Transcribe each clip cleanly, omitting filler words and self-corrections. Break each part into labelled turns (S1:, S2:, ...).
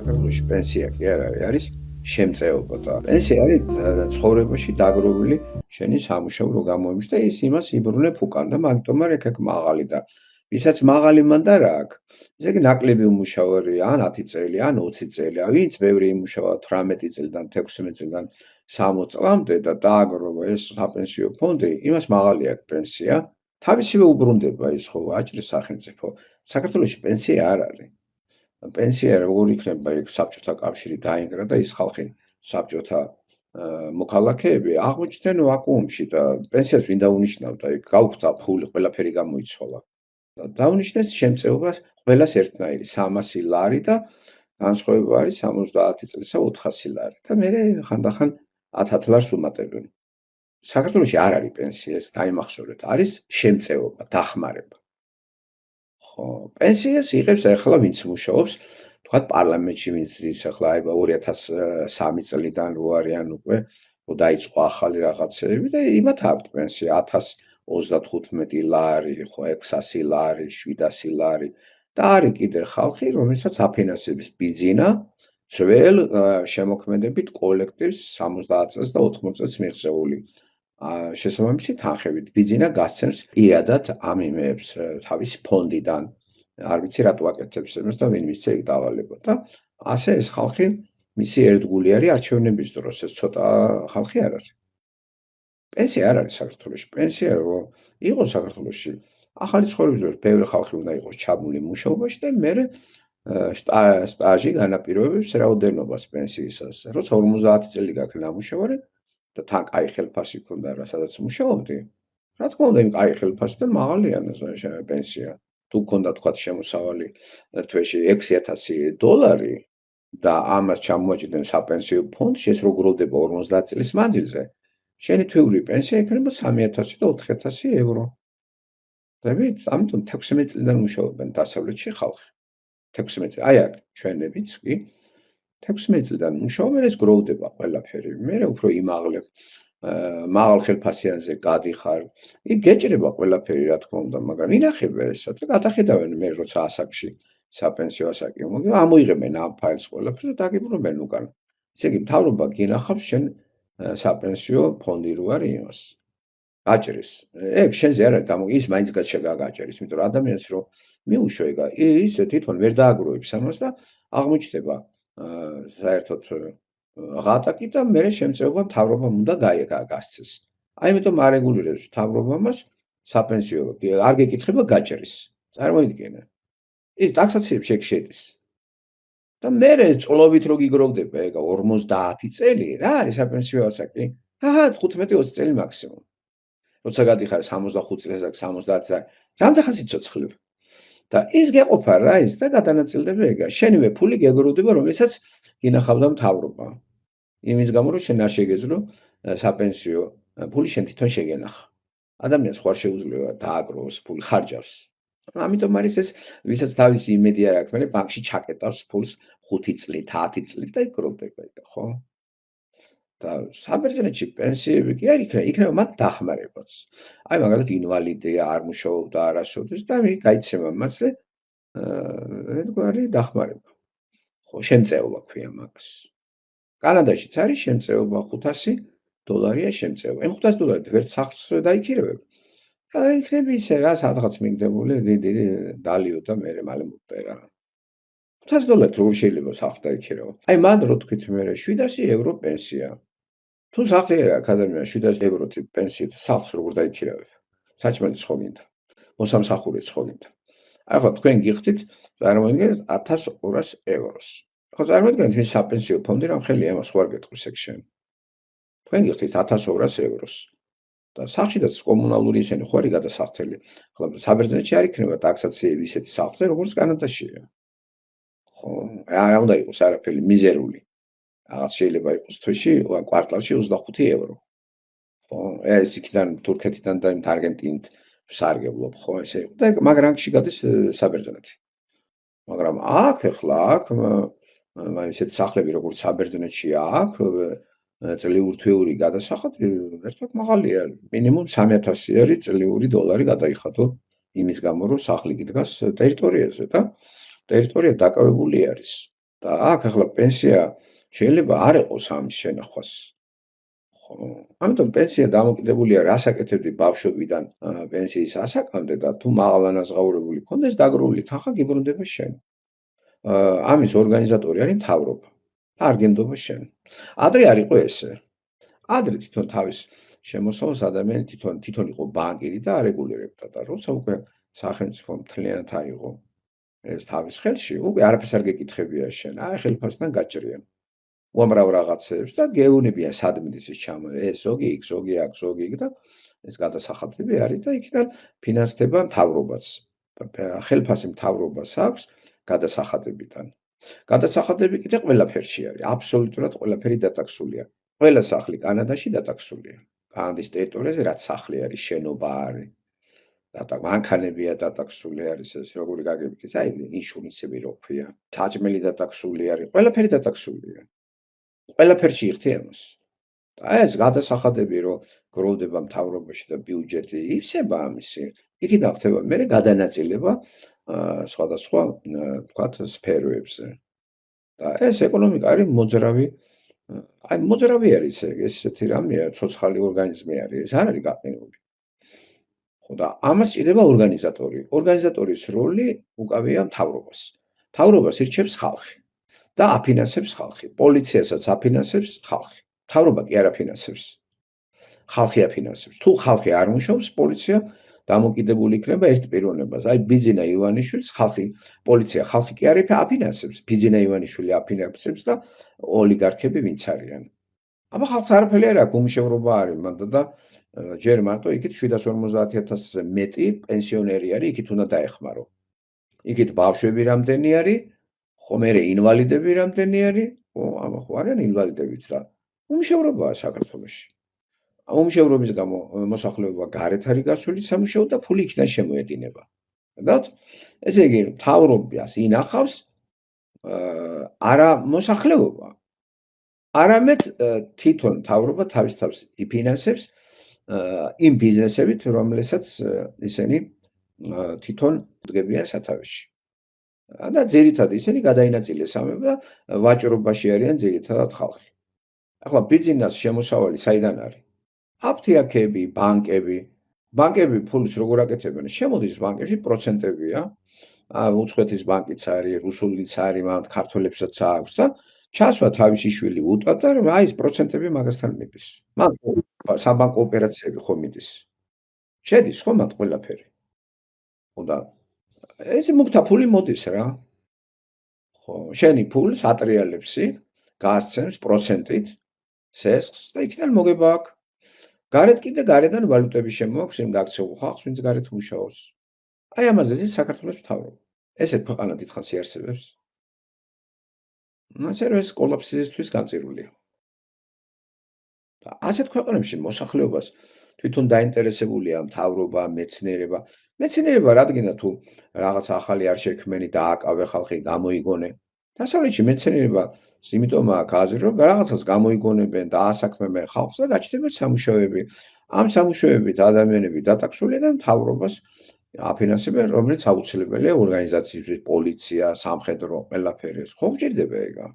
S1: საქართველოში პენსია კი არ არის, არის შემწეობა და პენსია არის ცხოვრებაში დაგროვილი შენი სამუშაო რო გამოიმუშ და ის იმას იბრუნებ უკან და მაგიტომ არ ეკ მაღალი და ვისაც მაღალი მანდა რა აქვს ესე იგი ნაკლები უმუშავარია ან 10 წელი ან 20 წელი ვინც ბევრი იმუშავა 18 წლიდან 16 წლიდან 60 წლამდე და დააგროვა ეს საპენსიო ფონდი იმას მაღალი აქვს პენსია თავისივე უბრუნდება ის ხო აჭრის სახელმწიფო საქართველოში პენსია არ არის პენსია როგორ იქნება იქ საბჭოთა კავშირი დაინგრა და ის ხალხი საბჭოთა მოქალაქეები აღმოჩნდნენ ვაკუუმში და პენსიას ვინ დაუნიშნავდა იქ გაუხდა ფული ყველაფერი გამოიცვალა და დაუნიშნეს შემწეობას ყველას ერთნაირი 300 ლარი და განსხვავება არის 70 წლისა 400 ლარი და მე ხანდახან 1000 ლარს უმატებენ საქართველოში არ არის პენსია ეს დაიმახსოვრეთ არის შემწეობა დახმარება პენსიას იღებს ახლა ვინც მუშაობს, თქვათ პარლამენტში ვინც ის ახლა აიბა 2003 წლიდან რო არიან უკვე, რო დაიწყო ახალი რაღაცები და იმათ აქვს პენსია 1035 ლარი, ხო 600 ლარი, 700 ლარი და არის კიდე ხალხი, რომელსაც აფინანსებს ბიძინა ძველ შემოქმედებით კოლექტივს 70 წელს და 80 წელს მიღწეული შესაბამისი თანხებით ბიძინა გასცემს პირადად ამ იმეებს თავის ფონდიდან არ ვიცი რატო აკეთებს იმას და ვინ მისცე იქ დავალება და ასე ეს ხალხი მისი ერთგული არის არჩევნების დროს ეს ცოტა ხალხი არ არის პენსია არ არის საქართველოში პენსია რო იყო საქართველოში ახალი ცხოვრების დროს ბევრი ხალხი უნდა იყოს ჩაბმული მუშაობაში და მე სტაჟი განაპირობებს რაოდენობას პენსიისას როცა 50 წელი გაქვს ნამუშევარი და თან კაი ხელფასი ქონდა რა სადაც მუშაობდი რა თქმა უნდა იმ კაი ხელფასთან მაღალია პენსია თუ ქონდა თქვა შემოსავალი თვეში $6000 და ამას ჩამოაჭრდნენ საპენსიო ფონდში ეს რო გროვდება 50 წლის მანძილზე შენი თვეური პენსია იქნება 3000 და 4000 ევრო დებით ამიტომ 16 წლიდან მუშაობენ დასავლეთში ხალხი 16 წელი აი აქ ჩვენებიც კი 16 წლიდან მუშაობენ ეს გროვდება ყველაფერი მე უფრო იმაღლებ მაღალ ხელფასიანზე გადიხარ იქ გეჭრება ყველაფერი რა თქმა უნდა მაგრამ ინახება ესა და გადახედავენ მე როცა ასაკში საპენსიო ასაკი მაგრამ ამოიღებენ ამ ფაილს ყველაფერს და დაგიბრუნებენ უკან ესე იგი მთავრობა გინახავს შენ საპენსიო ფონდი რო არის იმას გაჭრის ეგ შენზე არ არის ის მაინც გაჭრის იმიტომ რომ ადამიანს რო მიუშო ეგა ის თვითონ ვერ დააგროვებს ამას და აღმოჩნდება საერთოდ ღატაკი და მე შემწეობა მთავრობამ უნდა გასცეს. აი ამიტომ არეგულირებს მთავრობა მას საპენსიო არ გეკითხება გაჭრის. წარმოიდგინე. ის ტაქსაციებში ეგ შედის. და მე წლობით რო გიგროვდება ეგა 50 წელი რა არის საპენსიო ასაკი? 15-20 წელი მაქსიმუმ. როცა გადიხარ 65 წელს და 70 წელს რამდენ ხანს იცოცხლებ? და ის გეყოფა რა ის და გადანაწილდება ეგა. შენივე ფული გეგროვდება რომელსაც გინახავდა მთავრობა. იმის გამო რომ შენ არ შეგეძლო საპენსიო ფული შენ თვითონ შეგენახა. ადამიანს ხარ შეუძლია დააგროვოს ფული ხარჯავს. ამიტომ არის ეს ვისაც თავისი იმედი არ აქვს, მე ბანკში ჩაკეტავს ფულს 5 წლით, 10 წლით და იგროვდება ეგ, ხო? და საბერძნეთში პენსიები კი არ იქნება მათ დახმარებაც. აი მაგალითად ინვალიდია, არ მუშაობდა არასოდეს და გაიცემა მასზე ერთგვარი დახმარება. ხო, შემწეობა ქვია მაგას. კანადაშიც არის შემწეობა $500 შემწეობა. იმ $500 ვერც სახლს დაიქირევებ. და იქნება ისე რა სადღაც მიგდებული დიდი დალიო და მე მალე მოვწერა. $500 როგორ შეიძლება სახლს დაიქირავო? აი მან რო თქვით მე 700 ევრო პენსია. თუ სახლი აკადემია 700 ევროთი პენსიით სახლს როგორ დაიქირავებ? საჭმელიც ხო გინდა. მოსამსახურეც ხო გინდა. აი ხო თქვენ გიხდით წარმოიდგინეთ 1200 ევროს. ხო წარმოიდგინეთ მის საპენსიო ფონდი რამ ხელი ამას ხوار გეტყვის ეგ შენ. თქვენ გიხდით 1200 ევროს. და სახლშიც კომუნალური ისენი ხوارი გადასახდელი. ხო საბერძნეთში არ იქნება ტაქსაციები ისეთი სახლზე როგორც კანადაშია. ხო რა უნდა იყოს არაფერი მიზერული. რაღაც შეიძლება იყოს თვეში კვარტალში 25 ევრო. ხო ეს იქიდან თურქეთიდან და იმ არგენტინით სარგებლობ ხო ესე იყო და მაგრანკში გადის საბერძნეთი. მაგრამ აქ ახლა აქ ისეთ სახლები როგორც საბერძნეთში აქ წლიური თვეური გადასახადი ერთად მაღალია მინიმუმ 3000 არის წლიური $, გადაიხადო იმის გამო, რომ სახლი გიდგას ტერიტორიაზე და ტერიტორია დაკავებული არის. და აქ ახლა პენსია შეიძლება არ იყოს ამის შენახვას. ხო, ამიტომ პენსია დამოკიდებულია რას აკეთებდი ბავშვობიდან პენსიის ასაკამდე და თუ მაღალანაზღაურებული ქონდეს დაგროვილი თანხა გიბრუნდება შენ. ამის ორგანიზატორი არის მთავრობა. არ გენდობა შენ. ადრე არ იყო ესე. ადრე თვითონ თავის შემოსავალს ადამიანი თვითონ იყო ბანკირი და არეგულირებდა და როცა უკვე სახელმწიფო მთლიანად აიღო ეს თავის ხელში, უკვე არაფერს არ გეკითხებია შენ. აი ხელფასთან გაჭრიან. უამრავ რაღაცებს და გეუნებიან სად მიდის ეს ჩამოვა. ეს ზოგი იქ, ზოგი აქ, ზოგი იქ და ეს გადასახადები არის და იქიდან ფინანსდება მთავრობაც. ხელფასი მთავრობას აქვს გადასახადებიდან. გადასახადები კიდე ყველაფერში არის, აბსოლუტურად ყველაფერი დატაქსულია. ყველა სახლი კანადაში დატაქსულია. კანადის ტერიტორიაზე რაც სახლი არის, შენობა არის. მანქანებია დატაქსული არის ეს როგორი გაგებით ის აი ინშურენსები რო ქვია. საჭმელი დატაქსული არის, ყველაფერი დატაქსულია. ყველაფერში იხდი ამას. და ეს გადასახადები რო გროვდება მთავრობაში და ბიუჯეტი ივსება ამისი, იქიდან ხდება მე გადანაწილება სხვადასხვა ვთქვათ სფეროებზე. და ეს ეკონომიკა არის მოძრავი აი მოძრავი არის ესეთი რამეა, ცოცხალი ორგანიზმი არის, ეს არ არის გაყინული. ხო და ამას ჭირდება ორგანიზატორი. ორგანიზატორის როლი უკავია მთავრობას. მთავრობას ირჩევს ხალხი და აფინანსებს ხალხი. პოლიციასაც აფინანსებს ხალხი. მთავრობა კი არ აფინანსებს. ხალხი აფინანსებს. თუ ხალხი არ მუშაობს, პოლიცია დამოკიდებული იქნება ერთ პიროვნებას. აი ბიძინა ივანიშვილს პოლიცია ხალხი კი არ აფინანსებს. ბიძინა ივანიშვილი აფინანსებს და ოლიგარქები ვინც არიან. აბა ხალხს არაფერი არ აქვს, უმშევრობა არის მანდ და ჯერ მარტო იქით 750,000-ზე მეტი პენსიონერი არის, იქით უნდა დაეხმარო. იქით ბავშვები რამდენი არის, ხო მე ინვალიდები რამდენი არის, ხო ამა ხო არიან ინვალიდებიც რა. უმშევრობაა საქართველოში. უმშევრობის გამო მოსახლეობა გარეთ არის გასული სამუშაოდ და ფული იქიდან შემოედინება. გადავთ? ესე იგი მთავრობას ინახავს არა მოსახლეობა. არამედ თვითონ მთავრობა თავის თავს იფინანსებს იმ ბიზნესებით, რომელსაც ისინი თვითონ დგებიან სათავეში. და ძირითადად ისინი გადაინაწილეს და ვაჭრობაში არიან ძირითადად ხალხი. ახლა ბიზნეს შემოსავალი საიდან არის? აფთიაქები, ბანკები. ბანკები ფულს როგორ აკეთებენ? შემოდის ბანკებში პროცენტებია. უცხოეთის ბანკიც არის, რუსულიც არის, მაგრამ ქართველებსაც აქვს და ჩასვა თავისი შვილი უტყვა და აი ეს პროცენტები მაგასთან მიდის. მაგ საბანკო ოპერაციები ხო მიდის. შედის ხო მათ ყველაფერი. ხო და ეს მუქთა ფული მოდის რა. ხო, შენი ფულს ატრიალებში გაასცემს პროცენტით სესხს და იქიდან მოგება აქვს. გარეთ კიდე გარედან ვალუტები შემოაქვს იმ გაქცეულ ხალხს, ვინც გარეთ მუშაობს. აი ამაზე ზის საქართველოს მთავრობა. ესეთ ქვეყანა დიდხანს იარსებებს. ასე რომ ეს კოლაფსისთვის განწირულია. და ასეთ ქვეყნებში მოსახლეობას თვითონ დაინტერესებულია მთავრობა, მეცნიერება. მეცნიერება რადგინა თუ რაღაც ახალი არ შექმენი და აკავე ხალხი გამოიგონე. დასავლეთში მეცნიერება იმიტომ აქვს აზრი, რომ რაღაცას გამოიგონებენ და ასაქმებენ ხალხს და გაჩნდება სამუშაოები. ამ სამუშაოებით ადამიანები დატაქსულია და მთავრობას აფინანსებენ, რომელიც აუცილებელია ორგანიზაციისთვის, პოლიცია, სამხედრო, ყველაფერი. ხო გჭირდება ეგა.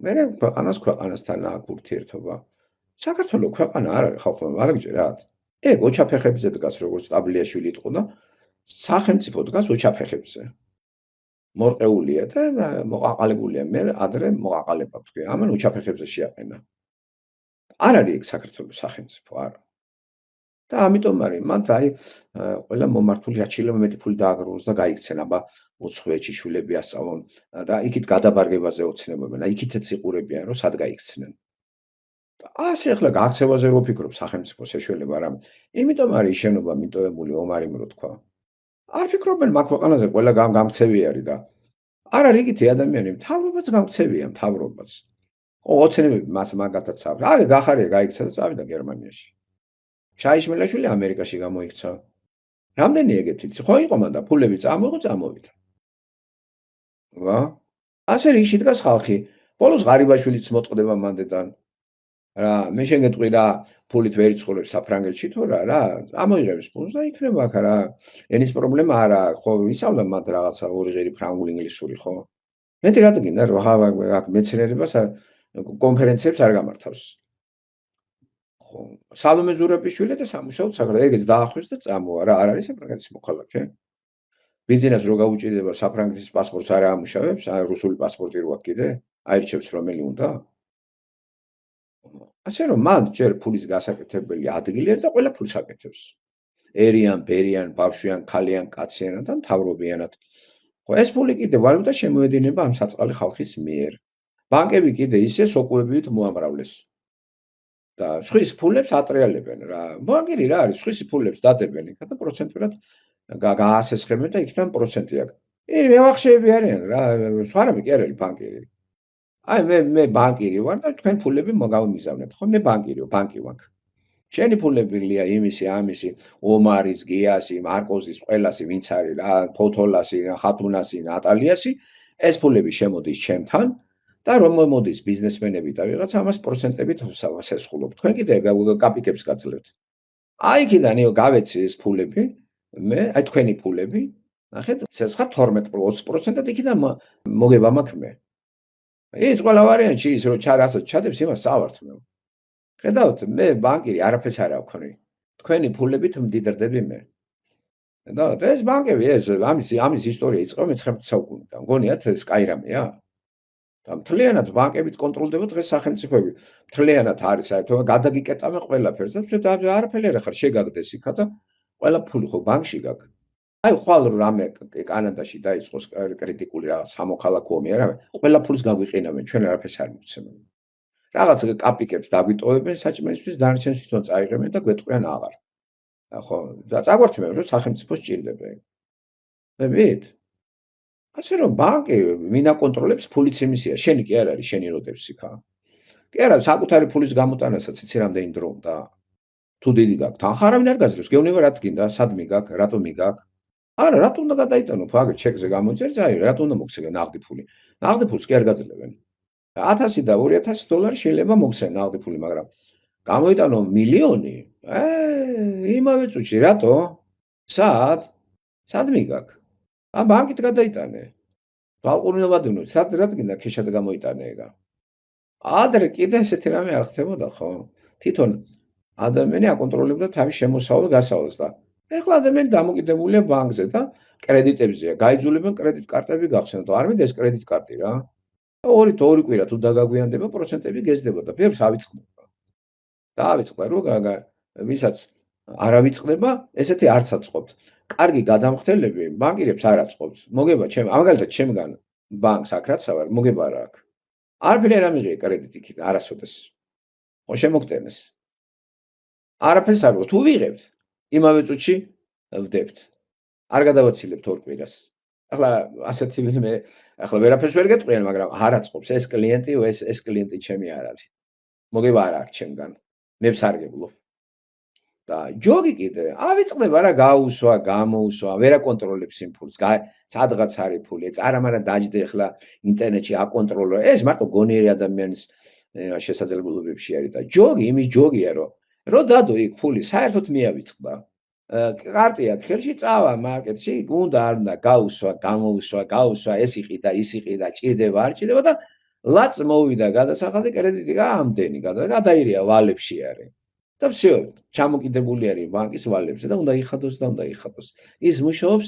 S1: მე ქვეყანასთან აქვს ურთიერთობა. საქართველოს ქვეყანა არ არის ხალხმა არ გიჭირათ. ეგ ოჩაფეხებზე დგას როგორც სტაბლიაშვილი იყო და სახელმწიფო დგას ოჩაფეხებზე. მორყეულია და მოყაყალებულია. მე ადრე მოყაყალება ვთქვი. ამან ოჩაფეხებზე შეაყენა. არ არის ეგ საქართველოს სახელმწიფო არა. და ამიტომ არის მათ აი ყველა მომართული რაჩილება მეტი ფული დააგროვოს და გაიქცენ აბა უცხოეთში შვილები ასწავლონ და იქით გადაბარგებაზე ოცნებობენ. აი იქითაც იყურებიან რომ სად გაიქცნენ. ასე ახლა გაქცევაზე რო ფიქრობ სახელმწიფოს ეშველება არა. იმიტომ არის შენობა მიტოვებული ომარი რო თქვა. არ ფიქრობენ მაგ ქვეყანაზე ყველა გამქცევი არის და არ არის იგივე ადამიანი მთავრობაც გამქცევია მთავრობაც. ოცნებები მას მაგათაც აქვს. აი გახარია გაიქცა და წავიდა გერმანიაში. ჩაიშმელაშვილი ამერიკაში გამოიქცა. რამდენი ეგეთი ხო იყო მანდა ფულები წამოვიდა. ვა? ასე რიგში დგას ხალხი. ბოლოს ღარიბაშვილიც მოწყდება მანდედან. რა მე შენ გეტყვი რა ფულით ვერ იცხოვრებს საფრანგეთში თუ რა ამოიღებს ფულს და იქნება აქ რა ენის პრობლემა არა ხო ისწავლა მათ რაღაცა ორი ღირი ფრანგული ინგლისური ხო მეტი რა გინდა აქ მეცნიერებას კონფერენციებს არ გამართავს ხო სალომე ზურაბიშვილი და სამუშაოდ საგრა ეგეც დაახვეს და წამოა რა არ არის საფრანგეთის მოქალაქე ბიზნეს რო გაუჭირდება საფრანგეთის პასპორტს არ ამუშავებს აი რუსული პასპორტი რო აქვს კიდე აირჩევს რომელი უნდა ასე რომ მან ჯერ ფულის გასაკეთებელი ადგილი არ და ყველა ფულს აკეთებს ერიან, ბერიან, ბავშვიან, ქალიან, კაციანად და მთავრობიანად. ხო ეს ფული კიდე ვალუტა შემოედინება ამ საწყალი ხალხის მიერ. ბანკები კიდე ისე სოკუებით მოამრავლეს. და სხვის ფულებს ატრიალებენ რა. ბანკირი რა არის? სხვის ფულებს დადებენ იქ და პროცენტურად გაასესხებენ და იქიდან პროცენტი აქვს. მევახშეები არიან რა. სვარამი კი არ არის ბანკირი. აი მე ბანკირი ვარ და თქვენ ფულები მოგავმიზავნეთ. ხო მე ბანკირი ვარ, ბანკი ვარ. შენი ფულებილია იმისი, ამისი, ომარის, გიასი, მარკოზის, ყველასი, ვინც არის რა, ფოთოლასი, ხათუნასი, ნატალიასი, ეს ფულები შემოდის ჩემთან და რომ მოდის ბიზნესმენები და ვიღაც ამას პროცენტებით ვსესხულობ. თქვენ კიდე კაპიკებს გაძლევთ. აი იქიდან გავეცი ეს ფულები, მე, აი თქვენი ფულები, ნახეთ, სესხა 12-20%-ად იქიდან მოგება მაქვს მე. ის ყველა ვარიანტი ის რომ რასაც ჩადებს იმას წავართ მე. ხედავთ, მე ბანკირი არაფერს არ აქვს. თქვენი ფულებით მდიდრდები მე. ხედავთ, ეს ბანკები ეს ამის ისტორია იწყება მე-19 საუკუნიდან. გონიათ ეს კაირამია? და მთლიანად ბანკებით კონტროლდება დღეს სახელმწიფოები. მთლიანად არის საერთოდ გადაგიკეტამე ყველაფერს და არაფერი არ ხარ შეგაგდეს იქა და ყველა ფული ხო ბანკში გაქვს. აი ხვალ რამე კანადაში დაიწყოს კრიტიკული რაღაც სამოქალაქო ომი არა, ყველა ფულს გაგვიყინავენ, ჩვენ არაფერს არ მივცემენ. რაღაც კაპიკებს დაგვიტოვებენ საჭმელისთვის, დანარჩენს თვითონ წაიღებენ და გვეტყვიან აღარ. ხო, და წაგვართმევენ რომ სახელმწიფო სჭირდება. ნებით? ასე რომ ბანკი ვინ აკონტროლებს ფულიც იმისია, შენი კი არ არის, შენი როდებს იქა. კი არა, საკუთარი ფულის გამოტანასაც იცი რამდენი დრო უნდა. თუ დიდი გაქვს, თან ხარავინ არ გაძლევს, გეუბნება რა თქინდა, სად მიგაქვს, რატო მიგაქვს? არა, რატო უნდა გადაიტანო, ფაგერ ჩეკზე გამოიწერს, აი, რატო უნდა მოგცემ ნაღდი ფული? ნაღდი ფულს კი არ გაძლევენ. 1000 და 2000 დოლარი შეიძლება მოგცენ ნაღდი ფული, მაგრამ გამოიტანო მილიონი? იმავე წუთში, რატო? სად მიგაქვს? ბანკით გადაიტანე. დალყურინებადუნო, სად გინდა ქეშად გამოიტანე ეგა? ადრე კიდე ესეთი რამე არ ხდებოდა ხო? თვითონ ადამიანი აკონტროლებდა თავის შემოსავალ გასავლას და ეხლა ადამიანი დამოკიდებულია ბანკზე და კრედიტებზეა. გაიძულებენ კრედიტ კარტები გახსნათ. არ მიდეს კრედიტ კარტი რა. ორი კვირა თუ დაგაგვიანდება პროცენტები გეზდება და ბევრს ავიწყდება. დაავიწყდა რომ ვისაც არ ავიწყდება, ესეთი არც აწყობთ. კარგი გადამხდელები ბანკირებს არ აწყობს. მოგება ჩემ, მაგალითად ჩემგან ბანკს აქ რაც ავარ, მოგება რა აქვს. არაფერი არ ამიღე კრედიტი იქიდან არასოდეს. ხო შემოგტენეს. არაფერს არ თუ ვიღებთ, იმავე წუთში ვდებთ. არ გადავაცილებთ ორ კვირას. ახლა ასეთი ვინმე ახლა ვერაფერს ვერ გეტყვიან, მაგრამ არ აწყობს ეს კლიენტი, ეს კლიენტი ჩემი არ არის. მოგება არ აქვს ჩემგან. მე ვსარგებლობ. და ჯოგი კიდე ავიწყდება რა გაუსვა, გამოუსვა, ვერ აკონტროლებს იმ ფულს. სადღაც არის ფული, წარამარა დაждდე ახლა ინტერნეტში აკონტროლო. ეს მარტო გონიერი ადამიანის შესაძლებლობებში არის და ჯოგი იმის ჯოგია რომ დადო იქ ფული საერთოდ მიავიწყდა. კარტი აქვს ხელში, წავა მარკეტში, უნდა არ უნდა გაუსვა, გამოუსვა, გაუსვა, ეს იყიდა, ის იყიდა, ჭირდება, არ ჭირდება და ლაც მოვიდა გადასახადი კრედიტი ამდენი გადაირია ვალებში არის. და всё, ჩამოკიდებული არის ბანკის ვალებზე და უნდა იხადოს. ის მუშაობს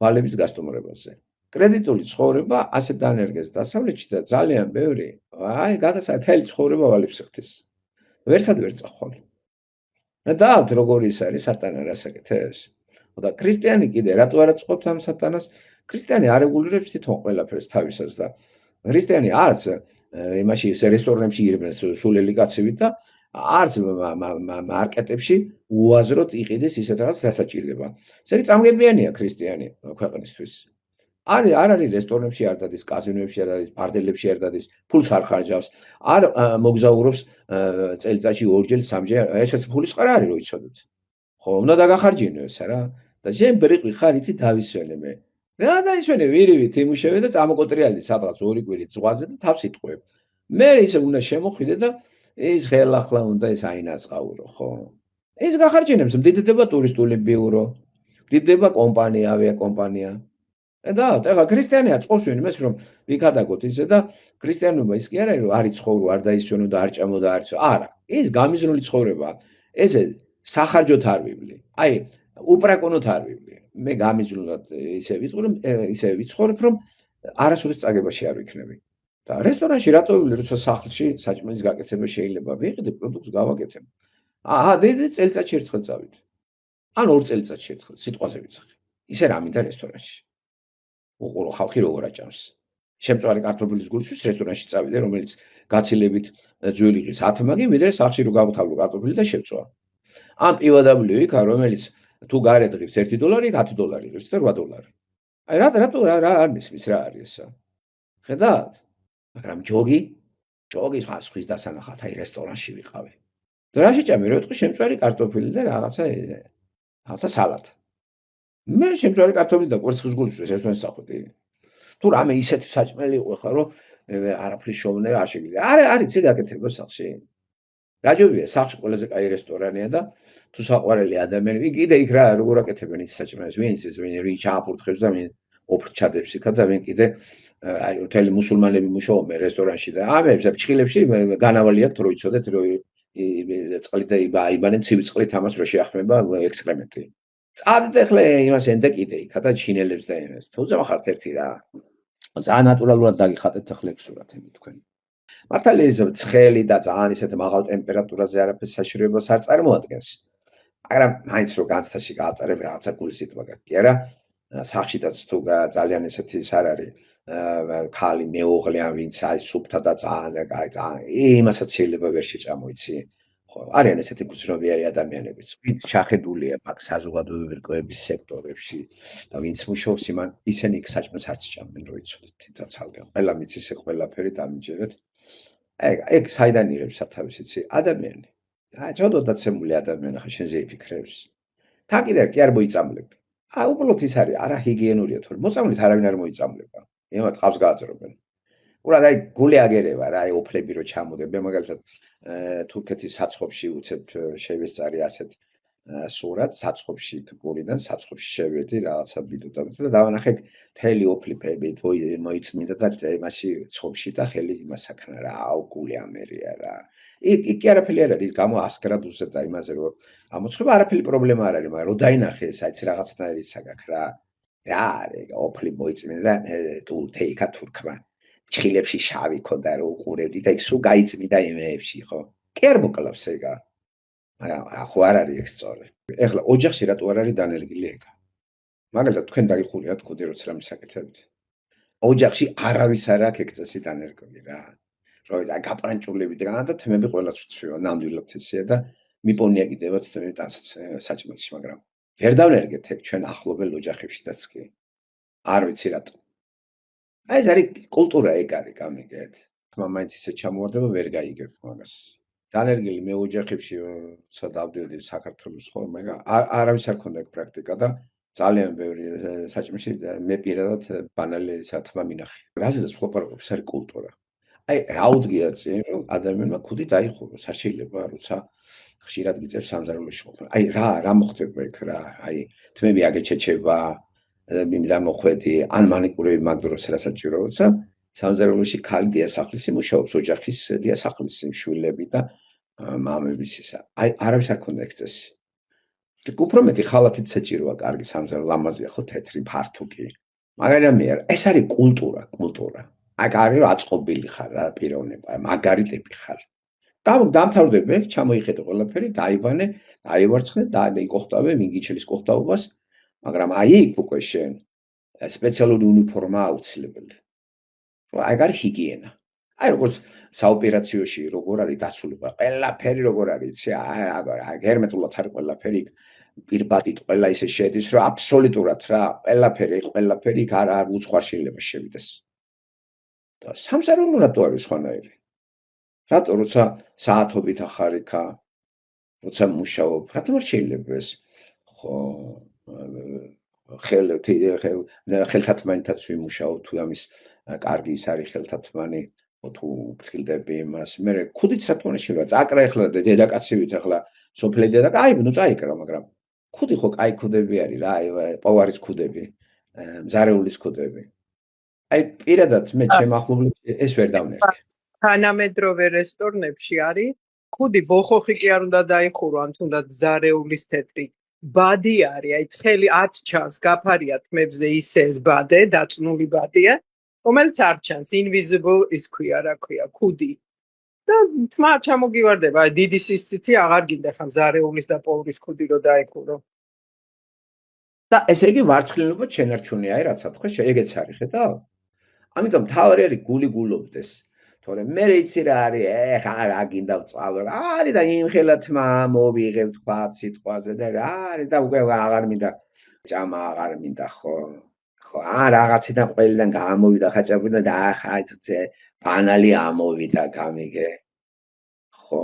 S1: ვალების გასტუმრებაზე. კრედიტული ცხოვრება ასე დანერგეს დასავლეთში და ძალიან ბევრი, აი, თელი ცხოვრება ვალებს ხდის. ვერსად ვერ წახვალ. და როგორ ის არის სატანა რასაკეთებს? და ქრისტიანი კიდე რატო არ აწყობს ამ სატანას? ქრისტიანი არ რეგულირებს თვითონ ყველაფერს თავისას და ქრისტიანი არც იმაში რესტორნებში ირბენს სულელი კაცივით და არც მარკეტებში უაზროდ იყიდეს ისეთ რაღაც დასაჭირდება. ესე იგი წამგებიანია ქრისტიანი ქვეყნისთვის. არ არის რესტორნებში არ დადის, კაზინოებში არ დადის, ბარდელებში არ დადის, ფულს არ ხარჯავს, არ მოგზაურობს წელიწადში ორჯერ, სამჯერ, ესეც ფულის ყარა არის რომ იცოდეთ. ხო, უნდა დაგახარჯინო ეს რა. და შენ ბრიყვი ხარ, იცი დავისვენე მე. რა დაისვენე, ვირივით იმუშავე და წამოკოტრიალდი სადღაც ორი კვირი ზღვაზე და თავს იტყვებ. მე ისე უნდა შემოხვიდე და ის ხელახლა უნდა ეს აინაწყაურო, ხო? ის გახარჯინებს, მდიდდება ტურისტული ბიურო, მდიდდება კომპანია, ავიაკომპანია. და ეხლა ქრისტიანია წყობს ვინმეს რომ ვიქადაგოთ ისე და ქრისტიანობა ის კი არა რომ არ იცხოვრო, არ დაისვენო და არ ჭამო და არ იცო. არა, ის გამიზნული ცხოვრება. ესე სახარჯოთ არ ვიბლი. აი, უპრაკონოთ არ ვიბლი. მე გამიზნულად ისე ვიცხოვრებ რომ არასოდეს წაგებაში არ ვიქნები. და რესტორანში რატო ვიბლი, როცა სახლში საჭმელის გაკეთება შეიძლება ვიყიდე პროდუქტს გავაკეთებ. აჰა, დიდი წელიწადში ერთხელ წავიდე. ან ორ წელიწადში ერთხელ სიტყვაზე ვიცახე. ისე რა მინდა რესტორანში. უყურო ხალხი როგორ აჭამს. შემწვარი კარტოფილის გულშვის რესტორანში წავიდე, რომელიც გაცილებით ძველი ღირს 10 მაგი, ვიდრე სახლში რო გავთავლო კარტოფილი და შევწვა. ან PWD იქა, რომელიც თუ გარეთ ღირს $1, $10 ღირს და $8. აი რატო რა არ მისმის რა არის ესა? ხედავთ? მაგრამ ჯოგი ხის დასანახად აი რესტორანში ვიყავი. და რა შეჭამე, რო ეთქვი შემწვარი კარტოფილი და რაღაცა სალათა. მე შემწვარი კარტოფილი და კვერცხის გულშვის რესტორანში სახვდი. თუ რამე ისეთი საჭმელი იყო ხა რომ არაფრის შოვნა არ შეგიძლია. არის ცი გაკეთება სახლში. გაჯობია სახლში ყველაზე კაი რესტორანია და თუ საყვარელი ადამიანი კიდე იქ რა როგორ აკეთებენ ის საჭმელს, ვინ ვინ ჩააფურთხებს და ვინ ოფრ ჩადებს იქა და ვინ კიდე აი მთელი მუსულმანები მუშაობენ რესტორანში და ამებს ფჩხილებში განავალი აქვს რო იცოდეთ რო წყლი და აიბანენ ცივი წყლით ამას რო შეახმება ექსკრემენტი. წადით ახლა იმას ენდა კიდე იქა და ჩინელებს და იმას. თუ ზამახართ ერთი რა. ძალიან ნატურალურად დაგიხატეთ ახლა ეგ სურათები თქვენ. მართალია ეს ცხელი და ძალიან ისეთ მაღალ ტემპერატურაზე არაფერს საშიშროებას არ წარმოადგენს. მაგრამ მაინც რო განცდაში გაატარებ რაღაცა გულის სიტყვა გაქვს. კი არა? სახლშიც თუ ძალიან ესეთი ის არ არის. ქალი მეუღლე ან ვინც აი სუფთა და ძალიან იმასაც შეიძლება ვერ შეჭამო იცი. ხო, არიან ესეთი გრძნობიერი ადამიანებიც, ვინც ჩახედულია მაგ საზოგადოებრივების სექტორებში და ვინც მუშაობს იმან, ისინი იქ საჭმელს არც ჭამდნენ, რო იცოდეთ, თითქოს ალგა. ყველა მიცის ეს ყველაფერი დამიჯერეთ. ეგ საიდან იღებს სათავეს იცი? ადამიანი. აი, ცოდო დაცემული ადამიანი ხა შენზე იფიქრებს. თან კიდევ კი არ მოიწამლებ. უბრალოდ ის არის, არა ჰიგიენურია თორე მოწამლით არავინ არ მოიწამლება. იმათ ყავს გააძრობენ. უბრალოდ აი გული აგერევა რა, აი ოფლები რო ჩამოდებ. მე მაგალითად თურქეთის საცხობში უცებ შევესწარი ასეთ სურათს საცხობში გულიდან საცხობში შევედი რაღაცა ბიდუდა და დავანახე მთელი ოფლიფები მოიწმინდა და იმაში ცხობში და ხელი იმასაქნა რა, აუ გული ამერია რა. იქ კი არაფერი არ არის, გამო 100 გრადუსზე და იმაზე რომ ამოცხება არაფერი პრობლემა არ არის, მაგრამ რო დაინახე ეს აიც რაღაცნაირი საგაქ რა. რა არის ოფლი მოიწმინდა და თუ თეიქა თურქმა ჩხილებში შავი ქონდა რომ უყურებდი და იქ სულ გაიწმინდა იმეებში ხო? კი არ მოკლავს ეგა. მაგრამ ახო არ არის ეგ სწორი. ეხლა ოჯახში რატო არ არის დანერგილი ეგა? მაგალითად თქვენ დაიხურიათ კუდი როცა რამე საკეთებთ. ოჯახში არავის არ აქვს ეგ წესი დანერგილი რა. რომ აი გაპრანჭულები დგან და თმები ყველას ვწვივა ნამდვილად ესეა და მიპონია კიდევაც თმები საჭმელში, მაგრამ ვერ დავნერგეთ ეგ ჩვენ ახლობელ ოჯახებშიც კი. არ ვიცი რატო. აი ეს არის კულტურა ეგ არის გამიგეთ. თმა მაინც ისე ჩამოვარდება ვერ გაიგებ მაგას. დანერგილი მე ოჯახებში როცა დავდიოდი საქართველოს ხო მაგრამ არავის არ ქონდა ეგ პრაქტიკა და ძალიან ბევრი საჭმელში მე პირადად ბანალი სათმა მინახე. რაზეც ვხოპარობს არის კულტურა. აი რაუდღია წინ რომ ადამიანმა ქუდი დაიხუროს არ შეიძლება როცა ხშირად გიწევს სამზარეულოში ყოფნა. აი რა მოხდება იქ რა აი თმები აგეჩეჩება მინდა მოხვედი ან მანიკურები მაგ დროს რა საჭირო როცა სამზარეულოში ქალი დიასახლისი მუშაობს ოჯახის დიასახლისი შვილები და მამების ისა. აი არავის არ ქონდა ეგ წესი. უფრო მეტი ხალათით საჭიროა კარგი სამზარეულო ლამაზია ხო თეთრი ფართუკი. მაგრამ მე ეს არის კულტურა. აქ არის აწყობილი ხარ რა პიროვნება, მაგარი ტიპი ხარ. დამთავრდები, ჩამოიხედე ყველაფერი, დაიბანე, დაივარცხნე და იყოხტავე მინგიჩელის ყოხტაობას, მაგრამ აი იქ უკვე შენ სპეციალური უნიფორმა აუცილებელი. აი არის ჰიგიენა. აი როგორც საოპერაციოში როგორ არის დაცულება, ყველაფერი როგორ არის, იცი, აი გერმეტულად არის ყველაფერი პირბადით ყველა ისე შედის, რომ აბსოლუტურად რა, ყველაფერი იქ არ უცხო შეიძლება შევიდეს. და სამზარეულო რატო არის სხვანაირი? რატო როცა საათობით ახარ იქა, როცა მუშაობ, რატომ არ შეიძლება ეს ხო ხელთათმანითაც ვიმუშაო თუ ამის კარგი ის არის ხელთათმანი ხო თუ ფრთხილდები იმას მე ქუდით სათვალში რა წაკრა ეხლა დედაკაცივით ეხლა სოფლი დედაკა აი ნუ წაიკრა მაგრამ ქუდი ხო კაი ქუდები არის რა აი პოვარის ქუდები მზარეულის ქუდები აი პირადად მე ჩემ ახლობლებში ეს ვერ დავნერქე
S2: თანამედროვე რესტორნებში არის ქუდი ბოხოხი კი არ უნდა დაიხურო ან თუნდაც მზარეულის თეთრი ბადი არის აი თხელი 10 ჩანს გაფარია თმებზე ისე ეს ბადე დაწნული ბადია რომელიც არ ჩანს invisible ის ქვია რა ქვია ქუდი და თმა არ ჩამოგივარდება აი დიდი სისწრაფე აღარ გინდა ხა მზარეულის და პოვრის ქუდი რო დაიხურო
S1: და ესე იგი ვარცხლილობა შენარჩუნია აი რაცა თქვა ეგეც არის ხედავ ამიტომ თავი არის გული გულობდეს თორემ მე იცი რა არის ეხა რა გინდა ვწვალო რა არის და იმხელა თმა მოვიღებ თქვა სიტყვაზე და რა არის და უკვე აღარ მინდა ჭამა აღარ მინდა ხო რაღაციდან ყველიდან გამოვიდა ხაჭაპურიდან და ახლა ეს ბანალი ამოვიდა გამიგე ხო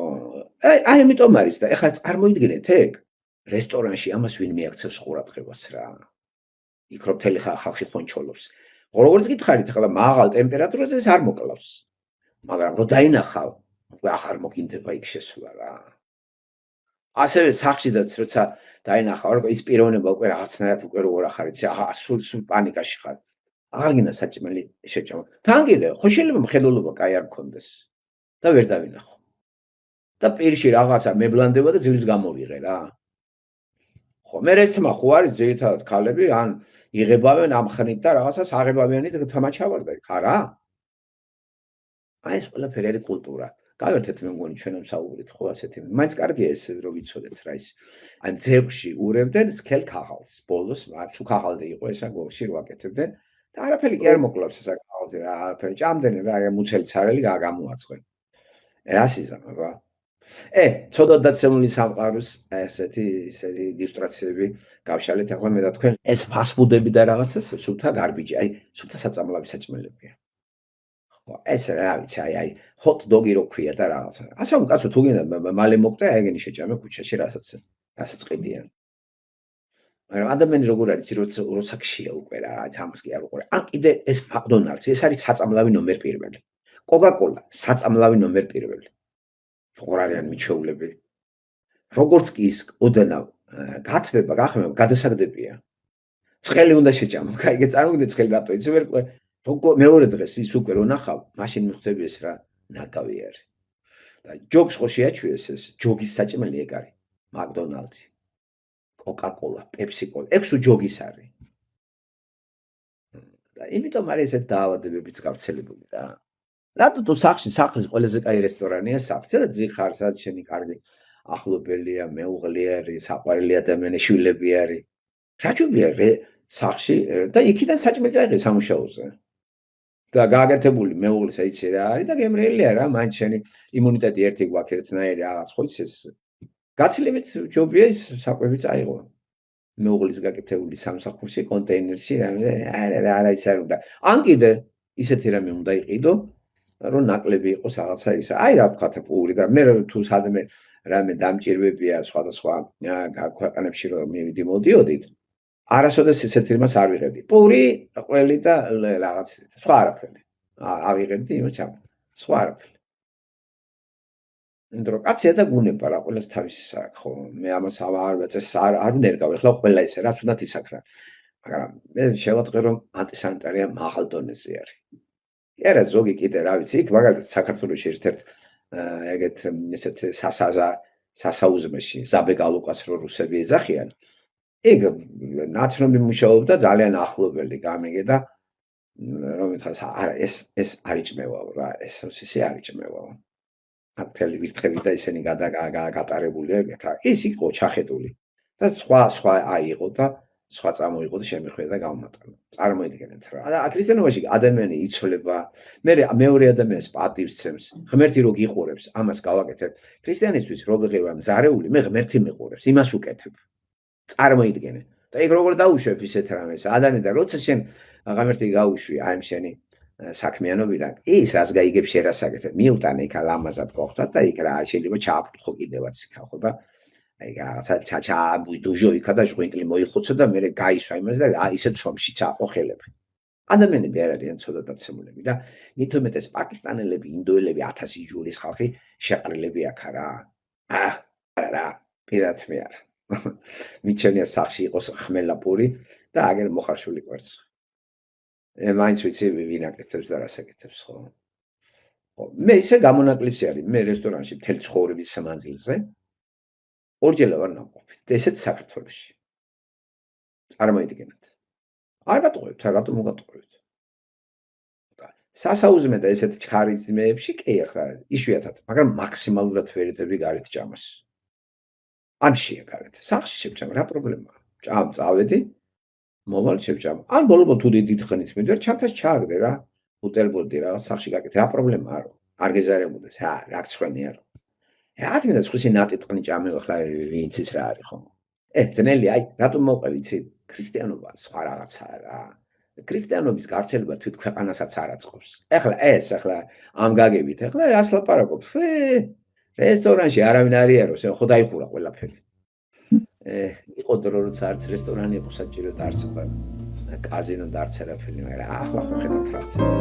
S1: აი ამიტომ არის და ეხლა წარმოიდგინეთ ეგ რესტორანში ამას ვინ მიაქცევს ყურადღებას რა იქ რო მთელი ხალხი ხონჩოლობს როგორც გითხარით ახლა მაღალ ტემპერატურაზე ეს არ მოკლავს მაგრამ რო დაინახავ უკვე აღარ მოგინდება იქ შესვლა რა ასევე სახშიდაც როცა დაინახავ რომ ის პიროვნება უკვე რაღაცნაირად უკვე როგორ ახარ იცი სულ პანიკაში ხარ აღარ გინდა საჭმელი შეჭამა თან კიდე ხო შეიძლება მხედველობა კაი არ მქონდეს და ვერ დავინახო და პირში რაღაცა მებლანდება და ძილის გამოვიღე რა ხო მე ეს თმა ხო არის ძირითადად ქალები ან იღებავენ ამ ხნით და რაღაცას აღებავიანი და თამაჩავარდა ხარა აი ეს ყველაფერი არის კულტურა გავერთეთ მე მგონი ჩვენამ საუბრით ხო ასეთი მაინც კარგია ეს რომ ვიცოდეთ რა ის აი ძებში ურევდნენ სქელ ქაღალს ბოლოს მარცუ ქაღალდი იყო ესა გორში რო აკეთებდნენ და არაფერი კი არ მოკლავს ესა ქაღალზე რა არაფერი ჭამდენ რა მუცელი ცარელი გამოაცხენ ეს იზამა რა ცოდოთ დაცემული სამყაროს ესეთი ილუსტრაციები გავშალეთ ახლა მე და თქვენ ეს ფასფუდები და რაღაცას სულთა გარბიჯი აი სულთა საწამლავი საჭმელებია ხო ეს რა ვიცი აი hot dog-ი რო ქვია და რაღაცა ასე რომ კაცო თუ გინდა მალე მოკტე აი ეგენი შეჭამე ქუჩაში რასაც ყიდიან მაგრამ ადამიანი როგორ არის როცა ქშია უკვე რა ამას კი არ უყურე ან კიდე ეს McDonald's ეს არის საწამლავი ნომერ პირველი Coca-Cola საწამლავი ნომერ პირველი როგორ არიან მიჩეულები როგორც კი ის ოდნავ გათბება გახმება გადასაგდებია ცხელი უნდა შეჭამო კაიგე წარმოგიდგენთ ცხელი რატო იცი ვერ მეორე დღეს ის უკვე რო ნახავ მაშინ მიხვდები ეს რა ნაგავი არის და ჯოგს ხო შეაჩვიეს ეს ჯოგის საჭმელი ეგ არის McDonald's Coca-Cola Pepsi-Cola ეგ სულ ჯოგის არის და იმიტომ არის ეს დაავადებებიც გავრცელებული რა რატო თუ სახლის ყველაზე კაი რესტორანია სახლის და ძიხარ სადაც შენი კარგი ახლობელია მეუღლე არის საყვარელი ადამიანი შვილები არის რა ჯობია სახში და იქიდან საჭმელი წაიღე სამუშაოზე და გააკეთებული მეუღლის აიცი რა არის და გემრიელია რა მან შენი იმუნიტეტი ერთი გვაქვს ერთნაირი რაღაც ხო ის გაცილებით ჯობია ის საკვები წაიღო მეუღლის გაკეთებული სამსახურში კონტეინერში რა ის არ უნდა ან კიდე ისეთი რამე უნდა იყიდო რომ ნაკლები იყოს რაღაცა ის აი რა ვქათ პური და მე თუ სადმე რამე დამჭირვებია სხვადასხვა ქვეყანებში რომ მივიდი მოდიოდით არასოდეს ისეთი იმას არ ვიღებდი პური ყველი და რაღაც სხვა არაფერი ავიღებდი იმას ჩამ სხვა არაფერი ინდრო კაცია და გუნება რა ყველას თავისი საქმე ხო მე ამას არ ვნერგავ ეხლა ყველა ისე რაც უნდათ ისაქრა მაგრამ მე შევატყე რომ ანტისანიტარია მაღალ დონეზე არის არა ზოგი კიდე რა ვიცი იქ მაგალითად საქართველოში ერთ-ერთ ეგეთ ესეთ სასაუზმეში ზაბეგალუკას რო რუსები ეძახიან ეგ ნაცნობი მუშაობდა ძალიან ახლობელი გამიგე და რომელთაც არა ეს არიჭმევაო რა ეს ისე არიჭმევაო აფელი ვირთხები და ისინი გატარებული ის იყო ჩახედული და სხვა აიღო და სხვა წამოიღო და შემიხვდა და გამომატანა წარმოიდგინეთ რა და ქრისტიანობაში ადამიანი იცოლება მეორე ადამიანს პატივს ცემს ღმერთი რო გიყურებს ამას გავაკეთებ ქრისტიანისთვის რო გიღება მზარეული მე ღმერთი მიყურებს იმას უკეთებ წარმოიდგინე და ეგ როგორ დაუშვებ ისეთ რამეს ადამიანი და როცა შენ ღმერთი გაუშვი აი შენი საქმიანობიდან ის რას გაიგებ შენ რას აკეთებ მიუტანე იქ ლამაზად გოხდა და იქ რა შეიძლება ჩააფრთხო კიდევაც იქ ხო და აი რაღაცა ბუდუჟო იქა და ჟღვინკლი მოიხოცო და მე გაიშვა იმას და ისეთ შომში ჩაყო ხელები ადამიანები არ არიან ცოტა დაცემულები და მით უმეტეს პაკისტანელები, ინდოელები, 1000 ჯურის ხალხი შეყრილები აქ არა. არა, პირად მე არა. მიჩენია სახში იყოს ხმელაპური და აგერ მოხარშული კვერცხი. მაინც ვიცი ვინ აკეთებს და რას აკეთებს, ხო? ხო, მე ისე გამონაკლისი არის, მე რესტორანში მთელი ცხოვრების მანძილზე ორჯერ ვარ ნამყოფი. და ესეც საქართველოში. წარმოიდგინეთ. არ გატყუებთ, რატომ მოგატყუებთ? სასაუზმე და ესეთ ჩხარისძმეებში კი ახლა იშვიათად, მაგრამ მაქსიმალურად ვერიდები გარეთ ჭამას. ან შეეგარეთ. სახში შევჭამ, რა პრობლემაა? ჭამ, წავედი, მოვალ შევჭამ. ან ბოლო თუ დიდ ხნით მიდერ, ჩანთას ჩააგდე რა. უტერბოდი რა, სახში გაკეთე. რა პრობლემაა რო? არ გეზარებოდეს. რა გცხვენია რო. რა თქმა უნდა, სხვისი ნატი ტყნი ჭამე ახლა ვინც ის რა არის ხო? ძნელი, აი, რატომ მოყვე ვიცი? ქრისტიანობა სხვა რაღაცაა რა. ქრისტიანობის გავრცელება თვით ქვეყანასაც არ აწყობს. ახლა ამ გაგებით, ახლა რას ლაპარაკობ? რესტორანში არავინ არ იაროს, ხო დაიხურა ყველაფერი. იყო დრო როცა არც რესტორანი იყო საჭირო და არც კაზინო და არც არაფერი, მაგრამ ახლა ხო ხედავთ რა.